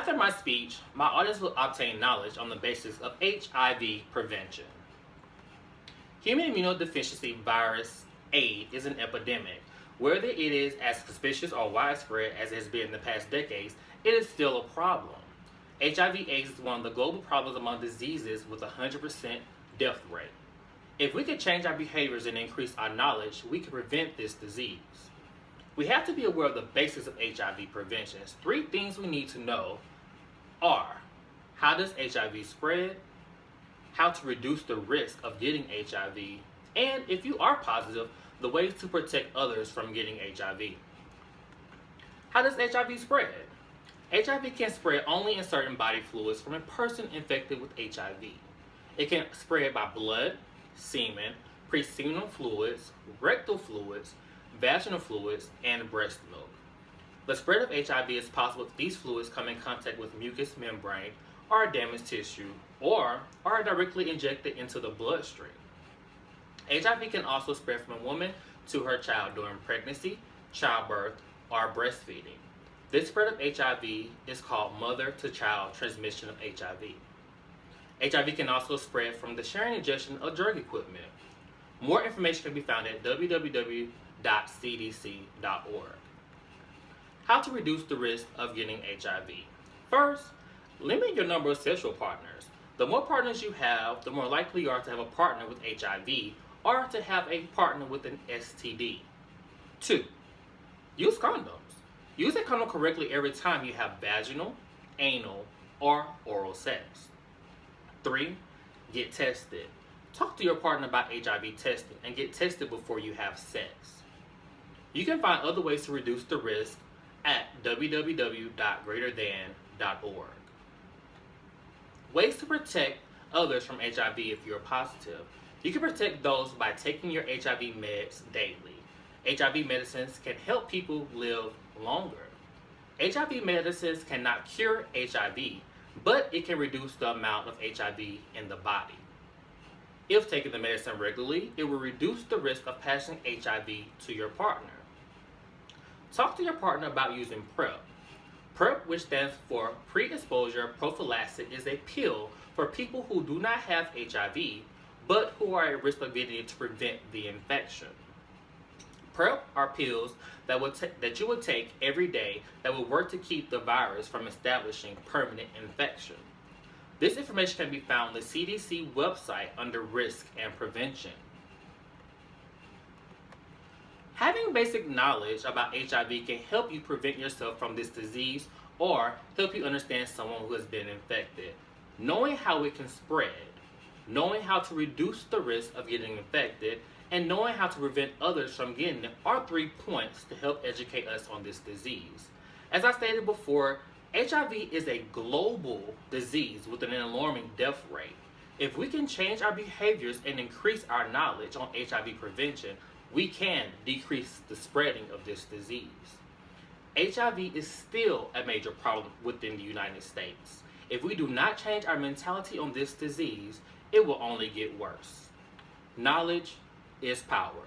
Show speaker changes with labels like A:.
A: After my speech, my audience will obtain knowledge on the basis of HIV prevention. Human immunodeficiency virus AIDS is an epidemic. Whether it is as suspicious or widespread as it has been in the past decades, it is still a problem. HIV/AIDS is one of the global problems among diseases with a 100% death rate. If we could change our behaviors and increase our knowledge, we could prevent this disease. We have to be aware of the basics of HIV prevention. 3 things we need to know are: how does HIV spread, how to reduce the risk of getting HIV, and if you are positive, the ways to protect others from getting HIV. How does HIV spread? HIV can spread only in certain body fluids from a person infected with HIV. It can spread by blood, semen, preseminal fluids, rectal fluids, vaginal fluids, and breast milk. The spread of HIV is possible if these fluids come in contact with mucous membrane or damaged tissue, or are directly injected into the bloodstream. HIV can also spread from a woman to her child during pregnancy, childbirth, or breastfeeding. This spread of HIV is called mother-to-child transmission of HIV. HIV can also spread from the sharing injection of drug equipment. More information can be found at www.cdc.org. How to reduce the risk of getting HIV. First, limit your number of sexual partners. The more partners you have, the more likely you are to have a partner with HIV or to have a partner with an STD. 2. Use condoms. Use a condom correctly every time you have vaginal, anal, or oral sex. 3. Get tested. Talk to your partner about HIV testing and get tested before you have sex. You can find other ways to reduce the risk at www.greaterthan.org. Ways to protect others from HIV if you're positive. You can protect those by taking your HIV meds daily. HIV medicines can help people live longer. HIV medicines cannot cure HIV, but it can reduce the amount of HIV in the body. If taking the medicine regularly, it will reduce the risk of passing HIV to your partner. Talk to your partner about using PrEP. PrEP, which stands for pre-exposure prophylaxis, is a pill for people who do not have HIV, but who are at risk of getting it to prevent the infection. PrEP are pills that you would take every day that will work to keep the virus from establishing permanent infection. This information can be found on the CDC website under Risk and Prevention. Having basic knowledge about HIV can help you prevent yourself from this disease or help you understand someone who has been infected. Knowing how it can spread, knowing how to reduce the risk of getting infected, and knowing how to prevent others from getting it are 3 points to help educate us on this disease. As I stated before, HIV is a global disease with an alarming death rate. If we can change our behaviors and increase our knowledge on HIV prevention, we can decrease the spreading of this disease. HIV is still a major problem within the United States. If we do not change our mentality on this disease, it will only get worse. Knowledge is power.